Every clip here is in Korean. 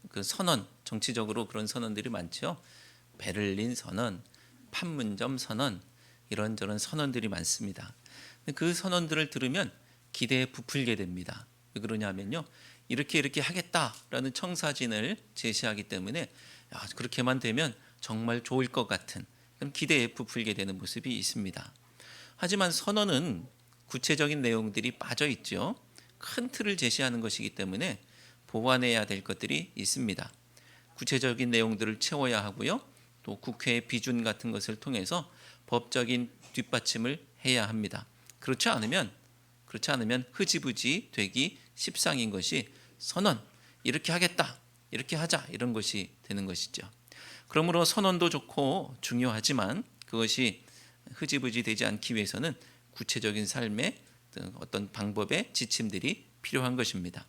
그 선언, 정치적으로 그런 선언들이 많죠. 베를린 선언, 판문점 선언, 이런저런 선언들이 많습니다. 그 선언들을 들으면 기대에 부풀게 됩니다. 왜 그러냐면요, 이렇게 하겠다라는 청사진을 제시하기 때문에 그렇게만 되면 정말 좋을 것 같은 그런 기대에 부풀게 되는 모습이 있습니다. 하지만 선언은 구체적인 내용들이 빠져 있죠. 큰 틀을 제시하는 것이기 때문에 보완해야 될 것들이 있습니다. 구체적인 내용들을 채워야 하고요. 또 국회의 비준 같은 것을 통해서 법적인 뒷받침을 해야 합니다. 그렇지 않으면 흐지부지 되기 십상인 것이 선언, 이렇게 하겠다, 이렇게 하자, 이런 것이 되는 것이죠. 그러므로 선언도 좋고 중요하지만 그것이 흐지부지 되지 않기 위해서는 구체적인 삶의 어떤 방법의 지침들이 필요한 것입니다.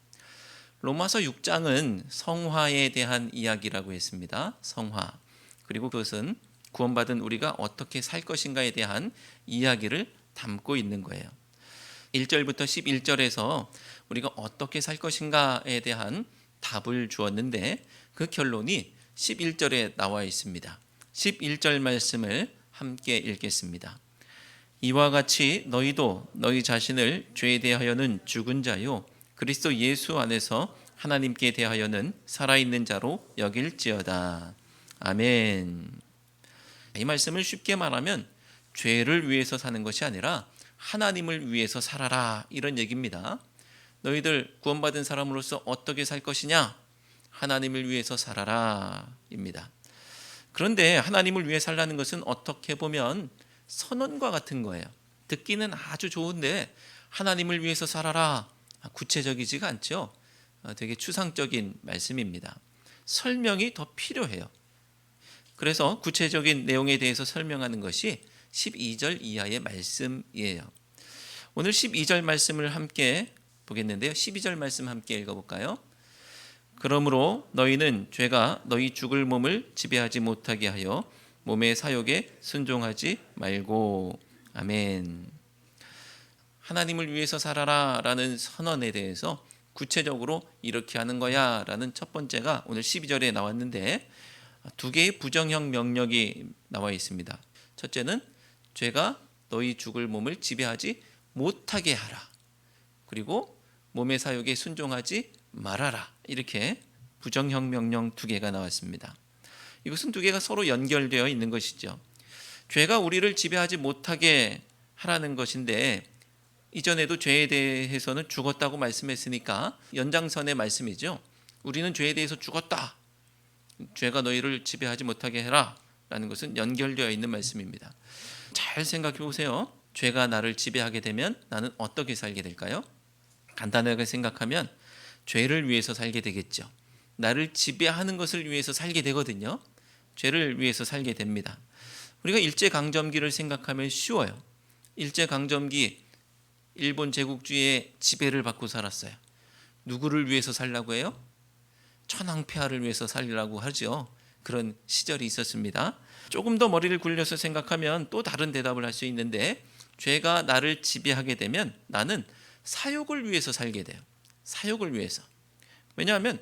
로마서 6장은 성화에 대한 이야기라고 했습니다. 성화. 그리고 그것은 구원받은 우리가 어떻게 살 것인가에 대한 이야기를 담고 있는 거예요. 1절부터 11절에서 우리가 어떻게 살 것인가에 대한 답을 주었는데 그 결론이 11절에 나와 있습니다. 11절 말씀을 함께 읽겠습니다. 이와 같이 너희도 너희 자신을 죄에 대하여는 죽은 자요 그리스도 예수 안에서 하나님께 대하여는 살아있는 자로 여길지어다. 아멘. 이 말씀을 쉽게 말하면 죄를 위해서 사는 것이 아니라 하나님을 위해서 살아라, 이런 얘기입니다. 너희들 구원받은 사람으로서 어떻게 살 것이냐? 하나님을 위해서 살아라 입니다. 그런데 하나님을 위해 살라는 것은 어떻게 보면 선언과 같은 거예요. 듣기는 아주 좋은데 하나님을 위해서 살아라, 구체적이지가 않죠. 되게 추상적인 말씀입니다. 설명이 더 필요해요. 그래서 구체적인 내용에 대해서 설명하는 것이 12절 이하의 말씀이에요. 오늘 12절 말씀을 함께 보겠는데요. 12절 말씀 함께 읽어볼까요? 그러므로 너희는 죄가 너희 죽을 몸을 지배하지 못하게 하여 몸의 사욕에 순종하지 말고. 아멘. 하나님을 위해서 살아라 라는 선언에 대해서 구체적으로 이렇게 하는 거야 라는 첫 번째가 오늘 12절에 나왔는데, 두 개의 부정형 명령이 나와 있습니다. 첫째는 죄가 너희 죽을 몸을 지배하지 못하게 하라. 그리고 몸의 사욕에 순종하지 말아라. 이렇게 부정형 명령 두 개가 나왔습니다. 이것은 두 개가 서로 연결되어 있는 것이죠. 죄가 우리를 지배하지 못하게 하라는 것인데, 이전에도 죄에 대해서는 죽었다고 말씀했으니까 연장선의 말씀이죠. 우리는 죄에 대해서 죽었다. 죄가 너희를 지배하지 못하게 해라 라는 것은 연결되어 있는 말씀입니다. 잘 생각해 보세요. 죄가 나를 지배하게 되면 나는 어떻게 살게 될까요? 간단하게 생각하면 죄를 위해서 살게 되겠죠. 나를 지배하는 것을 위해서 살게 되거든요. 죄를 위해서 살게 됩니다. 우리가 일제강점기를 생각하면 쉬워요. 일제강점기 일본 제국주의의 지배를 받고 살았어요. 누구를 위해서 살라고 해요? 천황폐하를 위해서 살리라고 하죠. 그런 시절이 있었습니다. 조금 더 머리를 굴려서 생각하면 또 다른 대답을 할 수 있는데, 죄가 나를 지배하게 되면 나는 사욕을 위해서 살게 돼요. 사욕을 위해서. 왜냐하면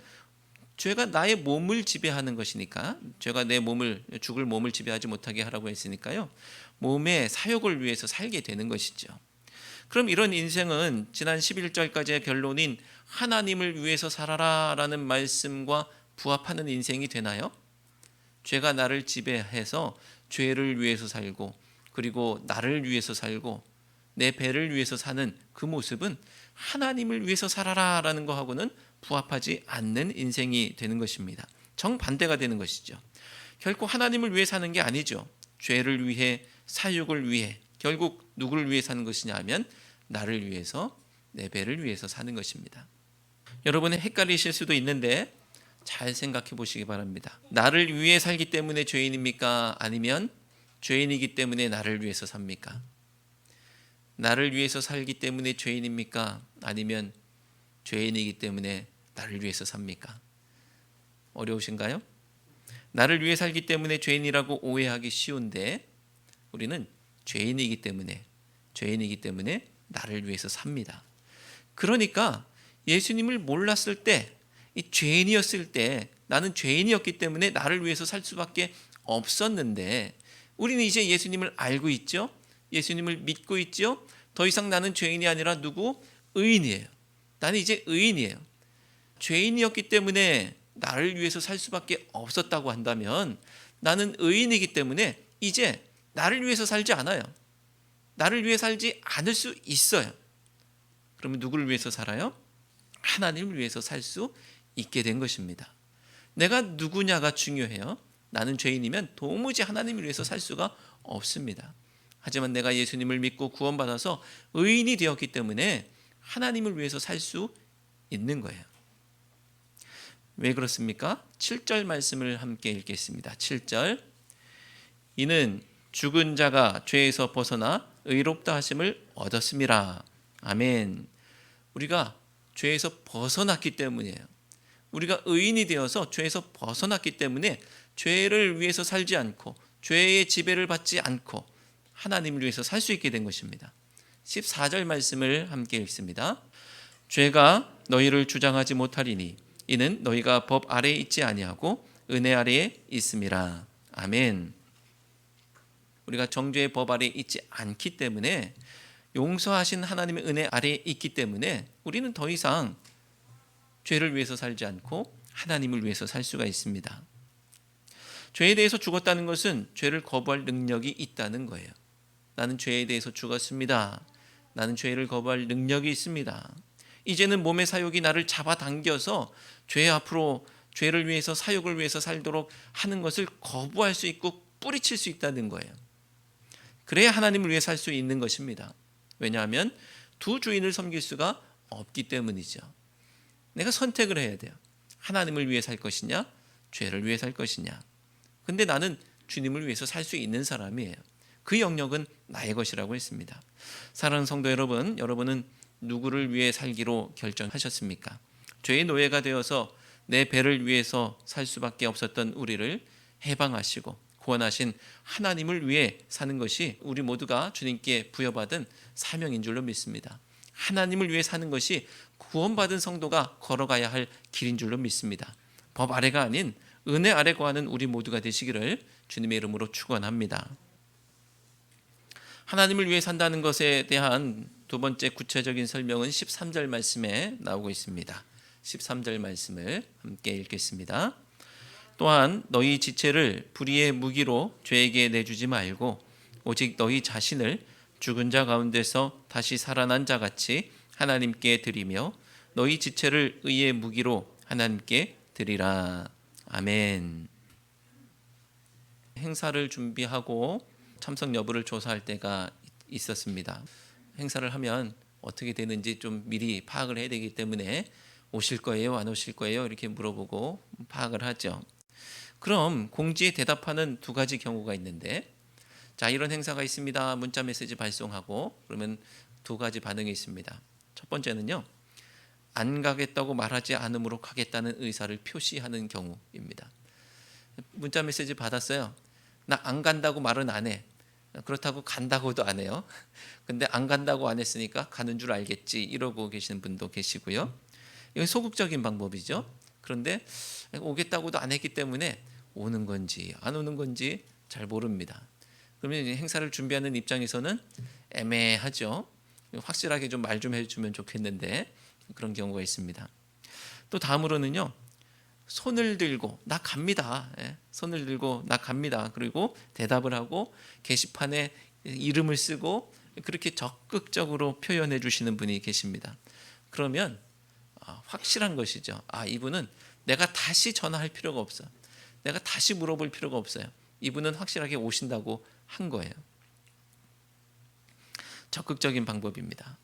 죄가 나의 몸을 지배하는 것이니까, 죄가 내 몸을, 죽을 몸을 지배하지 못하게 하라고 했으니까요. 몸의 사욕을 위해서 살게 되는 것이죠. 그럼 이런 인생은 지난 11절까지의 결론인 하나님을 위해서 살아라 라는 말씀과 부합하는 인생이 되나요? 죄가 나를 지배해서 죄를 위해서 살고, 그리고 나를 위해서 살고 내 배를 위해서 사는 그 모습은 하나님을 위해서 살아라 라는 거하고는 부합하지 않는 인생이 되는 것입니다. 정반대가 되는 것이죠. 결코 하나님을 위해 사는 게 아니죠. 죄를 위해, 사욕을 위해, 결국 누구를 위해 사는 것이냐 하면 나를 위해서, 내 배를 위해서 사는 것입니다. 여러분은 헷갈리실 수도 있는데 잘 생각해 보시기 바랍니다. 나를 위해 살기 때문에 죄인입니까? 아니면 죄인이기 때문에 나를 위해서 삽니까? 나를 위해서 살기 때문에 죄인입니까? 아니면 죄인이기 때문에 나를 위해서 삽니까? 어려우신가요? 나를 위해 살기 때문에 죄인이라고 오해하기 쉬운데, 우리는 죄인이기 때문에 나를 위해서 삽니다. 그러니까 예수님을 몰랐을 때, 이 죄인이었을 때 나는 죄인이었기 때문에 나를 위해서 살 수밖에 없었는데, 우리는 이제 예수님을 알고 있죠. 예수님을 믿고 있죠. 더 이상 나는 죄인이 아니라 누구? 의인이에요. 나는 이제 의인이에요. 죄인이었기 때문에 나를 위해서 살 수밖에 없었다고 한다면, 나는 의인이기 때문에 이제 나를 위해서 살지 않아요. 나를 위해 살지 않을 수 있어요. 그러면 누구를 위해서 살아요? 하나님을 위해서 살 수 있게 된 것입니다. 내가 누구냐가 중요해요. 나는 죄인이면 도무지 하나님을 위해서 살 수가 없습니다. 하지만 내가 예수님을 믿고 구원받아서 의인이 되었기 때문에 하나님을 위해서 살 수 있는 거예요. 왜 그렇습니까? 7절 말씀을 함께 읽겠습니다. 7절. 이는 죽은 자가 죄에서 벗어나 의롭다 하심을 얻었음이라. 아멘. 우리가 죄에서 벗어났기 때문이에요. 우리가 의인이 되어서 죄에서 벗어났기 때문에 죄를 위해서 살지 않고 죄의 지배를 받지 않고 하나님을 위해서 살 수 있게 된 것입니다. 14절 말씀을 함께 읽습니다. 죄가 너희를 주장하지 못하리니 이는 너희가 법 아래에 있지 아니하고 은혜 아래에 있음이라. 아멘. 우리가 정죄의 법 아래에 있지 않기 때문에, 용서하신 하나님의 은혜 아래에 있기 때문에 우리는 더 이상 죄를 위해서 살지 않고 하나님을 위해서 살 수가 있습니다. 죄에 대해서 죽었다는 것은 죄를 거부할 능력이 있다는 거예요. 나는 죄에 대해서 죽었습니다. 나는 죄를 거부할 능력이 있습니다. 이제는 몸의 사욕이 나를 잡아당겨서 죄 앞으로 죄를 위해서, 사욕을 위해서 살도록 하는 것을 거부할 수 있고 뿌리칠 수 있다는 거예요. 그래야 하나님을 위해 살 수 있는 것입니다. 왜냐하면 두 주인을 섬길 수가 없기 때문이죠. 내가 선택을 해야 돼요. 하나님을 위해 살 것이냐, 죄를 위해 살 것이냐. 근데 나는 주님을 위해서 살 수 있는 사람이에요. 그 영역은 나의 것이라고 했습니다. 사랑하는 성도 여러분, 여러분은 누구를 위해 살기로 결정하셨습니까? 죄의 노예가 되어서 내 배를 위해서 살 수밖에 없었던 우리를 해방하시고 구원하신 하나님을 위해 사는 것이 우리 모두가 주님께 부여받은 사명인 줄로 믿습니다. 하나님을 위해 사는 것이 구원받은 성도가 걸어가야 할 길인 줄로 믿습니다. 법 아래가 아닌 은혜 아래 거하는 우리 모두가 되시기를 주님의 이름으로 축원합니다. 하나님을 위해 산다는 것에 대한 두 번째 구체적인 설명은 13절 말씀에 나오고 있습니다. 13절 말씀을 함께 읽겠습니다. 또한 너희 지체를 불의의 무기로 죄에게 내주지 말고 오직 너희 자신을 죽은 자 가운데서 다시 살아난 자 같이 하나님께 드리며 너희 지체를 의의 무기로 하나님께 드리라. 아멘. 행사를 준비하고 참석 여부를 조사할 때가 있었습니다. 행사를 하면 어떻게 되는지 좀 미리 파악을 해야 되기 때문에 오실 거예요? 안 오실 거예요? 이렇게 물어보고 파악을 하죠. 그럼 공지에 대답하는 두 가지 경우가 있는데, 자, 이런 행사가 있습니다. 문자 메시지 발송하고 그러면 두 가지 반응이 있습니다. 첫 번째는요, 안 가겠다고 말하지 않음으로 가겠다는 의사를 표시하는 경우입니다. 문자 메시지 받았어요. 나 안 간다고 말은 안 해. 그렇다고 간다고도 안 해요. 근데 안 간다고 안 했으니까 가는 줄 알겠지 이러고 계시는 분도 계시고요. 이건 소극적인 방법이죠. 그런데 오겠다고도 안 했기 때문에 오는 건지 안 오는 건지 잘 모릅니다. 그러면 행사를 준비하는 입장에서는 애매하죠. 확실하게 좀 말 좀 해주면 좋겠는데 그런 경우가 있습니다. 또 다음으로는요, 손을 들고 나 갑니다. 손을 들고 나 갑니다. 그리고 대답을 하고 게시판에 이름을 쓰고 그렇게 적극적으로 표현해 주시는 분이 계십니다. 그러면 확실한 것이죠. 이분은 내가 다시 전화할 필요가 없어. 내가 다시 물어볼 필요가 없어요. 이분은 확실하게 오신다고 한 거예요. 적극적인 방법입니다.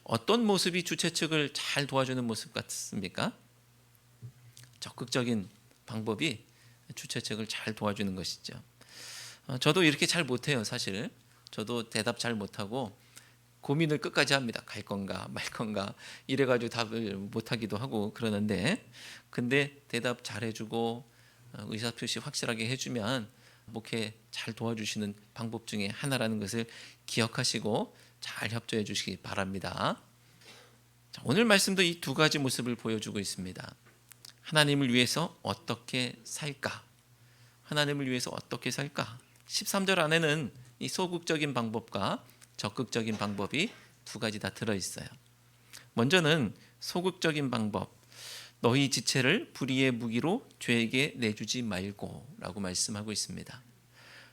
어떤 모습이 주최 측을 잘 도와주는 모습 같습니까? 적극적인 방법이 주최 측을 잘 도와주는 것이죠. 저도 이렇게 잘 못해요. 사실 저도 대답 잘 못하고 고민을 끝까지 합니다. 갈 건가 말 건가 이래가지고 답을 못하기도 하고 그러는데, 근데 대답 잘해주고 의사표시 확실하게 해주면 목회 잘 도와주시는 방법 중에 하나라는 것을 기억하시고 잘 협조해 주시기 바랍니다. 자, 오늘 말씀도 이 두 가지 모습을 보여주고 있습니다. 하나님을 위해서 어떻게 살까? 하나님을 위해서 어떻게 살까? 13절 안에는 이 소극적인 방법과 적극적인 방법이 두 가지 다 들어있어요. 먼저는 소극적인 방법, 너희 지체를 불의의 무기로 죄에게 내주지 말고 라고 말씀하고 있습니다.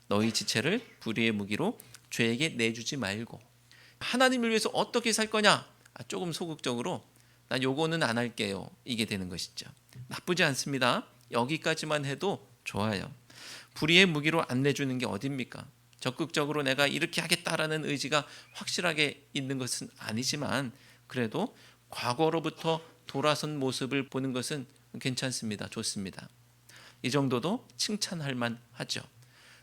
너희 지체를 불의의 무기로 죄에게 내주지 말고. 하나님을 위해서 어떻게 살 거냐? 조금 소극적으로 난 요거는 안 할게요. 이게 되는 것이죠. 나쁘지 않습니다. 여기까지만 해도 좋아요. 불의의 무기로 안 내주는 게 어딥니까? 적극적으로 내가 이렇게 하겠다라는 의지가 확실하게 있는 것은 아니지만 그래도 과거로부터 돌아선 모습을 보는 것은 괜찮습니다. 좋습니다. 이 정도도 칭찬할 만하죠.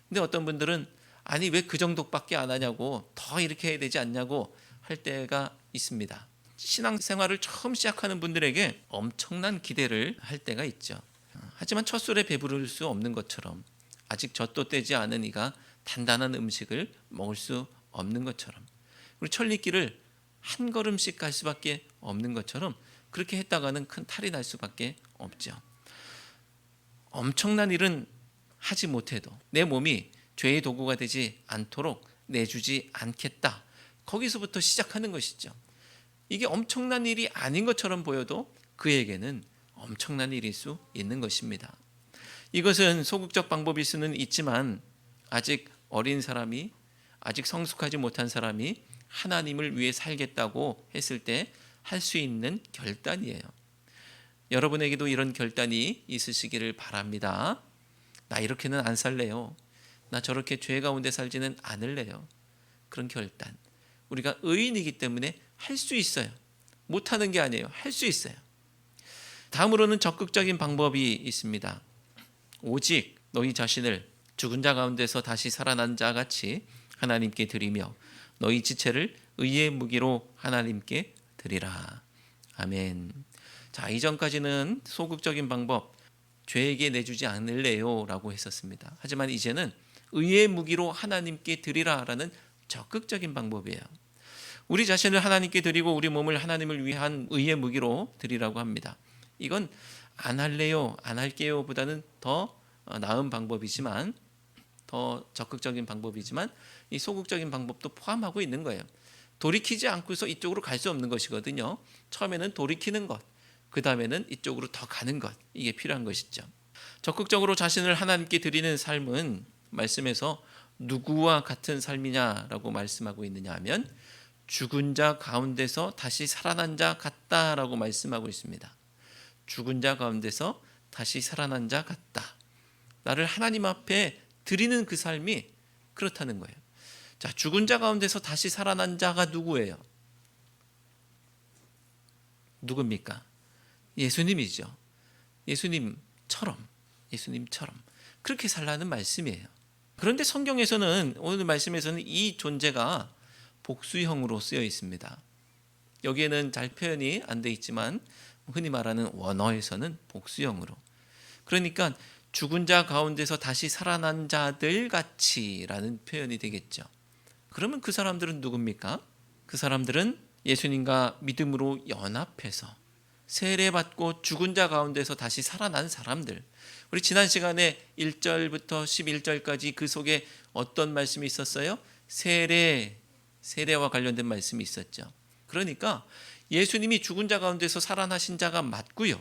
근데 어떤 분들은 아니 왜 그 정도밖에 안 하냐고, 더 이렇게 해야 되지 않냐고 할 때가 있습니다. 신앙생활을 처음 시작하는 분들에게 엄청난 기대를 할 때가 있죠. 하지만 첫 술에 배부를 수 없는 것처럼, 아직 젖도 떼지 않은 이가 단단한 음식을 먹을 수 없는 것처럼, 우리 천리길을 한 걸음씩 갈 수밖에 없는 것처럼 그렇게 했다가는 큰 탈이 날 수밖에 없죠. 엄청난 일은 하지 못해도 내 몸이 죄의 도구가 되지 않도록 내주지 않겠다. 거기서부터 시작하는 것이죠. 이게 엄청난 일이 아닌 것처럼 보여도 그에게는 엄청난 일일 수 있는 것입니다. 이것은 소극적 방법일 수는 있지만 아직 어린 사람이, 아직 성숙하지 못한 사람이 하나님을 위해 살겠다고 했을 때 할 수 있는 결단이에요. 여러분에게도 이런 결단이 있으시기를 바랍니다. 나 이렇게는 안 살래요. 나 저렇게 죄 가운데 살지는 않을래요. 그런 결단. 우리가 의인이기 때문에 할 수 있어요. 못하는 게 아니에요. 할 수 있어요. 다음으로는 적극적인 방법이 있습니다. 오직 너희 자신을 죽은 자 가운데서 다시 살아난 자 같이 하나님께 드리며 너희 지체를 의의 무기로 하나님께 드리라. 아멘. 자, 이전까지는 소극적인 방법, 죄에게 내주지 않을래요 라고 했었습니다. 하지만 이제는 의의 무기로 하나님께 드리라라는 적극적인 방법이에요. 우리 자신을 하나님께 드리고 우리 몸을 하나님을 위한 의의 무기로 드리라고 합니다. 이건 안 할래요, 안 할게요 보다는 더 나은 방법이지만, 더 적극적인 방법이지만 이 소극적인 방법도 포함하고 있는 거예요. 돌이키지 않고서 이쪽으로 갈 수 없는 것이거든요. 처음에는 돌이키는 것, 그 다음에는 이쪽으로 더 가는 것, 이게 필요한 것이죠. 적극적으로 자신을 하나님께 드리는 삶은 말씀에서 누구와 같은 삶이냐라고 말씀하고 있느냐 하면 죽은 자 가운데서 다시 살아난 자 같다라고 말씀하고 있습니다. 죽은 자 가운데서 다시 살아난 자 같다. 나를 하나님 앞에 드리는 그 삶이 그렇다는 거예요. 자, 죽은 자 가운데서 다시 살아난 자가 누구예요? 누굽니까? 예수님이죠. 예수님처럼 그렇게 살라는 말씀이에요. 그런데 성경에서는, 오늘 말씀에서는 이 존재가 복수형으로 쓰여 있습니다. 여기에는 잘 표현이 안 돼 있지만 흔히 말하는 원어에서는 복수형으로. 그러니까 죽은 자 가운데서 다시 살아난 자들 같이라는 표현이 되겠죠. 그러면 그 사람들은 누굽니까? 그 사람들은 예수님과 믿음으로 연합해서 세례받고 죽은 자 가운데서 다시 살아난 사람들. 우리 지난 시간에 1절부터 11절까지 그 속에 어떤 말씀이 있었어요? 세례와 관련된 말씀이 있었죠. 그러니까 예수님이 죽은 자 가운데서 살아나신 자가 맞고요.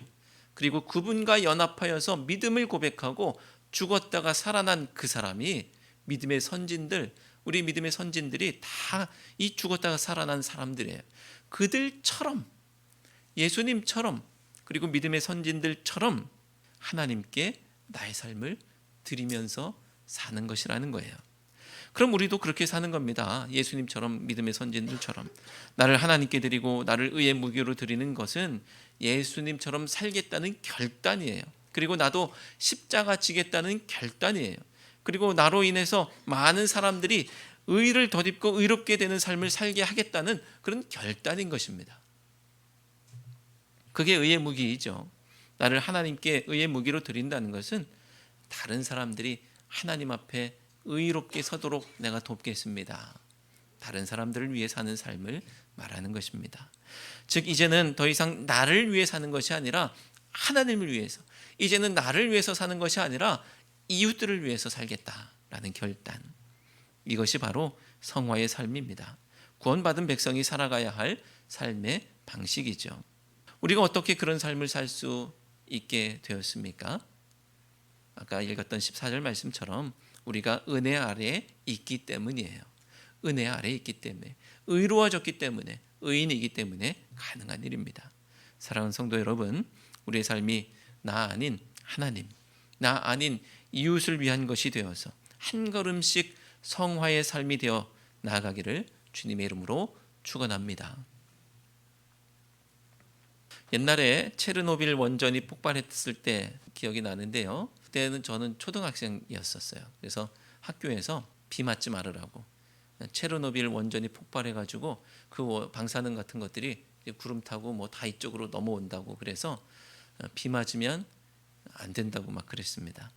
그리고 그분과 연합하여서 믿음을 고백하고 죽었다가 살아난 그 사람이 믿음의 선진들, 우리 믿음의 선진들이 다 이 죽었다가 살아난 사람들이에요. 그들처럼, 예수님처럼, 그리고 믿음의 선진들처럼 하나님께 나의 삶을 드리면서 사는 것이라는 거예요. 그럼 우리도 그렇게 사는 겁니다. 예수님처럼, 믿음의 선진들처럼 나를 하나님께 드리고 나를 의의 무기로 드리는 것은 예수님처럼 살겠다는 결단이에요. 그리고 나도 십자가 지겠다는 결단이에요. 그리고 나로 인해서 많은 사람들이 의를 덧입고 의롭게 되는 삶을 살게 하겠다는 그런 결단인 것입니다. 그게 의의 무기이죠. 나를 하나님께 의의 무기로 드린다는 것은 다른 사람들이 하나님 앞에 의롭게 서도록 내가 돕겠습니다. 다른 사람들을 위해 사는 삶을 말하는 것입니다. 즉 이제는 더 이상 나를 위해 사는 것이 아니라 하나님을 위해서, 이제는 나를 위해서 사는 것이 아니라 이웃들을 위해서 살겠다라는 결단, 이것이 바로 성화의 삶입니다. 구원받은 백성이 살아가야 할 삶의 방식이죠. 우리가 어떻게 그런 삶을 살 수 있게 되었습니까? 아까 읽었던 14절 말씀처럼 우리가 은혜 아래에 있기 때문이에요. 은혜 아래에 있기 때문에, 의로워졌기 때문에, 의인이기 때문에 가능한 일입니다. 사랑하는 성도 여러분, 우리의 삶이 나 아닌 하나님, 나 아닌 이웃을 위한 것이 되어서 한 걸음씩 성화의 삶이 되어 나아가기를 주님의 이름으로 축원합니다. 옛날에 체르노빌 원전이 폭발했을 때 기억이 나는데요. 그때는 저는 초등학생이었었어요. 그래서 학교에서 비 맞지 말으라고, 체르노빌 원전이 폭발해가지고 그 방사능 같은 것들이 구름 타고 뭐 다 이쪽으로 넘어온다고, 그래서 비 맞으면 안 된다고 막 그랬습니다.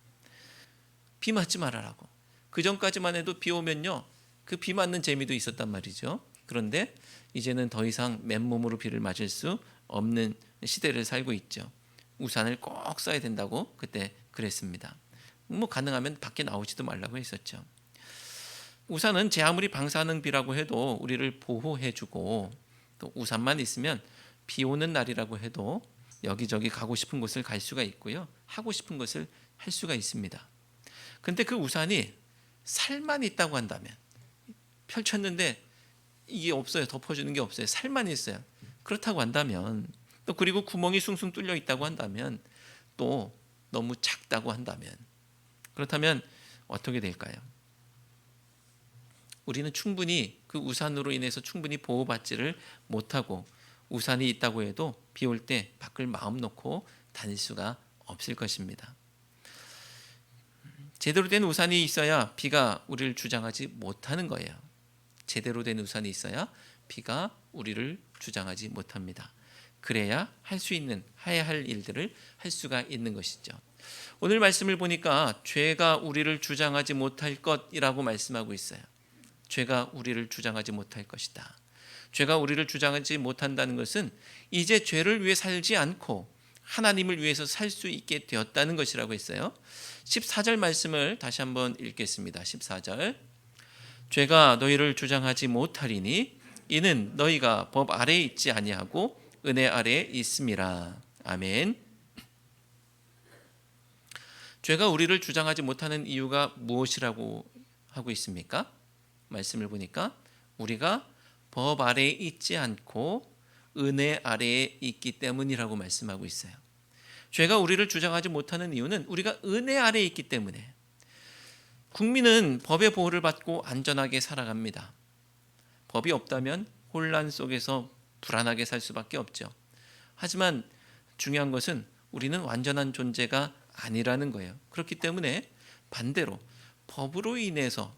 비 맞지 말아라고. 그 전까지만 해도 비 오면요, 그 비 맞는 재미도 있었단 말이죠. 그런데 이제는 더 이상 맨몸으로 비를 맞을 수 없는 시대를 살고 있죠. 우산을 꼭 써야 된다고 그때 그랬습니다. 뭐 가능하면 밖에 나오지도 말라고 했었죠. 우산은 제 아무리 방사능비라고 해도 우리를 보호해주고, 또 우산만 있으면 비 오는 날이라고 해도 여기저기 가고 싶은 곳을 갈 수가 있고요, 하고 싶은 것을 할 수가 있습니다. 근데 그 우산이 살만 있다고 한다면, 펼쳤는데 이게 없어요. 덮어주는 게 없어요. 살만 있어요. 그렇다고 한다면, 또 그리고 구멍이 숭숭 뚫려 있다고 한다면, 또 너무 작다고 한다면, 그렇다면 어떻게 될까요? 우리는 충분히 그 우산으로 인해서 충분히 보호받지를 못하고, 우산이 있다고 해도 비 올 때 밖을 마음 놓고 다닐 수가 없을 것입니다. 제대로 된 우산이 있어야 비가 우리를 주장하지 못하는 거예요. 제대로 된 우산이 있어야 비가 우리를 주장하지 못합니다. 그래야 할 수 있는, 해야 할 일들을 할 수가 있는 것이죠. 오늘 말씀을 보니까 죄가 우리를 주장하지 못할 것이라고 말씀하고 있어요. 죄가 우리를 주장하지 못할 것이다. 죄가 우리를 주장하지 못한다는 것은 이제 죄를 위해 살지 않고 하나님을 위해서 살 수 있게 되었다는 것이라고 했어요. 14절 말씀을 다시 한번 읽겠습니다. 14절. 죄가 너희를 주장하지 못하리니 이는 너희가 법 아래에 있지 아니하고 은혜 아래에 있음이라. 아멘. 죄가 우리를 주장하지 못하는 이유가 무엇이라고 하고 있습니까? 말씀을 보니까 우리가 법 아래에 있지 않고 은혜 아래에 있기 때문이라고 말씀하고 있어요. 죄가 우리를 주장하지 못하는 이유는 우리가 은혜 아래에 있기 때문에. 국민은 법의 보호를 받고 안전하게 살아갑니다. 법이 없다면 혼란 속에서 불안하게 살 수밖에 없죠. 하지만 중요한 것은 우리는 완전한 존재가 아니라는 거예요. 그렇기 때문에 반대로 법으로 인해서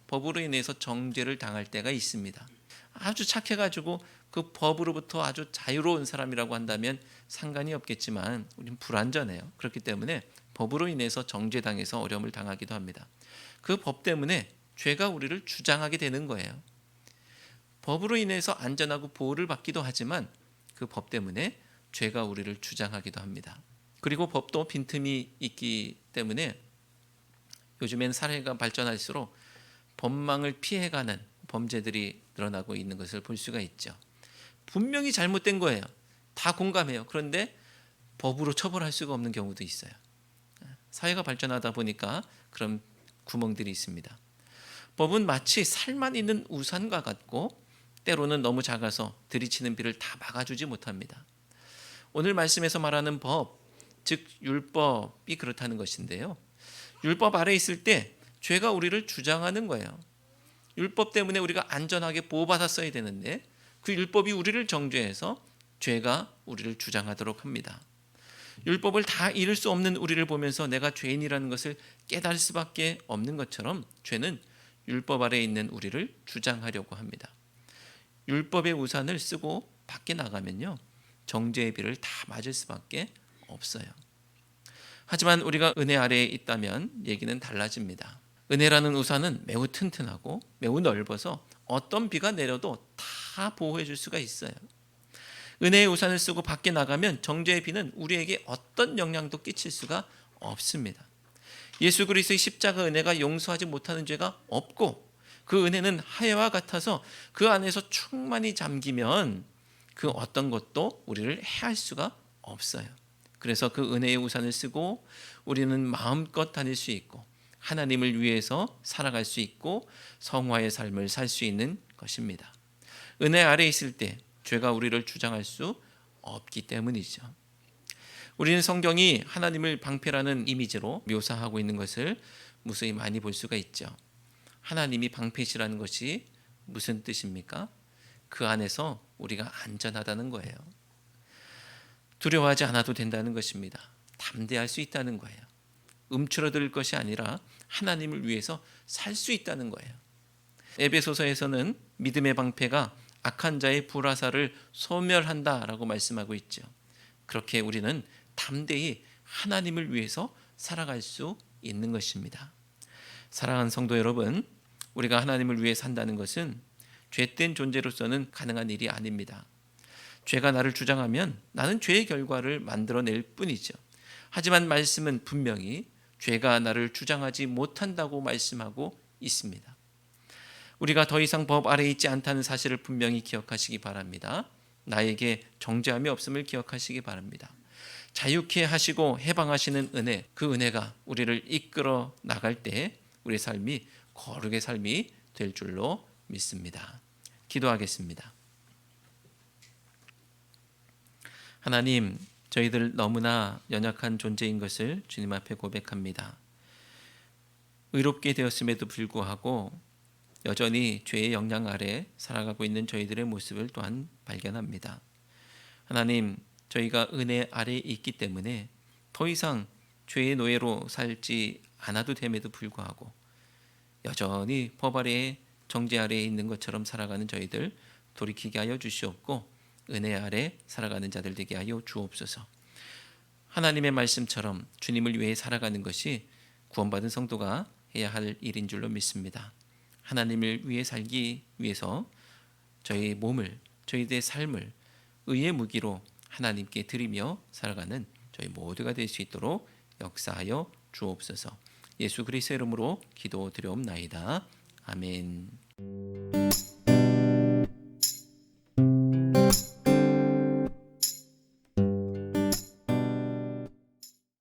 정죄를 당할 때가 있습니다. 아주 착해가지고 그 법으로부터 아주 자유로운 사람이라고 한다면 상관이 없겠지만 우리는 불완전해요. 그렇기 때문에 법으로 인해서 정죄당해서 어려움을 당하기도 합니다. 그 법 때문에 죄가 우리를 주장하게 되는 거예요. 법으로 인해서 안전하고 보호를 받기도 하지만 그 법 때문에 죄가 우리를 주장하기도 합니다. 그리고 법도 빈틈이 있기 때문에 요즘엔 사회가 발전할수록 법망을 피해가는 범죄들이 늘어나고 있는 것을 볼 수가 있죠. 분명히 잘못된 거예요. 다 공감해요. 그런데 법으로 처벌할 수가 없는 경우도 있어요. 사회가 발전하다 보니까 그런 구멍들이 있습니다. 법은 마치 살만 있는 우산과 같고 때로는 너무 작아서 들이치는 비를 다 막아주지 못합니다. 오늘 말씀에서 말하는 법, 즉 율법이 그렇다는 것인데요. 율법 아래에 있을 때 죄가 우리를 주장하는 거예요. 율법 때문에 우리가 안전하게 보호받았어야 되는데 그 율법이 우리를 정죄해서 죄가 우리를 주장하도록 합니다. 율법을 다 이룰 수 없는 우리를 보면서 내가 죄인이라는 것을 깨달을 수밖에 없는 것처럼 죄는 율법 아래에 있는 우리를 주장하려고 합니다. 율법의 우산을 쓰고 밖에 나가면요, 정죄의 비를 다 맞을 수밖에 없어요. 하지만 우리가 은혜 아래에 있다면 얘기는 달라집니다. 은혜라는 우산은 매우 튼튼하고 매우 넓어서 어떤 비가 내려도 다 보호해 줄 수가 있어요. 은혜의 우산을 쓰고 밖에 나가면 정죄의 비는 우리에게 어떤 영향도 끼칠 수가 없습니다. 예수 그리스도의 십자가 은혜가 용서하지 못하는 죄가 없고, 그 은혜는 하야와 같아서 그 안에서 충만히 잠기면 그 어떤 것도 우리를 해할 수가 없어요. 그래서 그 은혜의 우산을 쓰고 우리는 마음껏 다닐 수 있고 하나님을 위해서 살아갈 수 있고 성화의 삶을 살 수 있는 것입니다. 은혜 아래 있을 때 죄가 우리를 주장할 수 없기 때문이죠. 우리는 성경이 하나님을 방패라는 이미지로 묘사하고 있는 것을 무수히 많이 볼 수가 있죠. 하나님이 방패시라는 것이 무슨 뜻입니까? 그 안에서 우리가 안전하다는 거예요. 두려워하지 않아도 된다는 것입니다. 담대할 수 있다는 거예요. 움츠러들 것이 아니라 하나님을 위해서 살 수 있다는 거예요. 에베소서에서는 믿음의 방패가 악한 자의 불화살을 소멸한다라고 말씀하고 있죠. 그렇게 우리는 담대히 하나님을 위해서 살아갈 수 있는 것입니다. 사랑하는 성도 여러분, 우리가 하나님을 위해 산다는 것은 죄된 존재로서는 가능한 일이 아닙니다. 죄가 나를 주장하면 나는 죄의 결과를 만들어낼 뿐이죠. 하지만 말씀은 분명히 죄가 나를 주장하지 못한다고 말씀하고 있습니다. 우리가 더 이상 법 아래에 있지 않다는 사실을 분명히 기억하시기 바랍니다. 나에게 정죄함이 없음을 기억하시기 바랍니다. 자유케 하시고 해방하시는 은혜, 그 은혜가 우리를 이끌어 나갈 때 우리의 삶이 거룩의 삶이 될 줄로 믿습니다. 기도하겠습니다. 하나님, 저희들 너무나 연약한 존재인 것을 주님 앞에 고백합니다. 의롭게 되었음에도 불구하고 여전히 죄의 영향 아래 살아가고 있는 저희들의 모습을 또한 발견합니다. 하나님, 저희가 은혜 아래에 있기 때문에 더 이상 죄의 노예로 살지 않아도 됨에도 불구하고 여전히 법 아래에 정죄 아래에 있는 것처럼 살아가는 저희들 돌이키게 하여 주시옵고 은혜 아래 살아가는 자들 되게 하여 주옵소서. 하나님의 말씀처럼 주님을 위해 살아가는 것이 구원받은 성도가 해야 할 일인 줄로 믿습니다. 하나님을 위해 살기 위해서 저희 몸을, 저희들의 삶을 의의 무기로 하나님께 드리며 살아가는 저희 모두가 될 수 있도록 역사하여 주옵소서. 예수 그리스도의 이름으로 기도드려옵나이다. 아멘.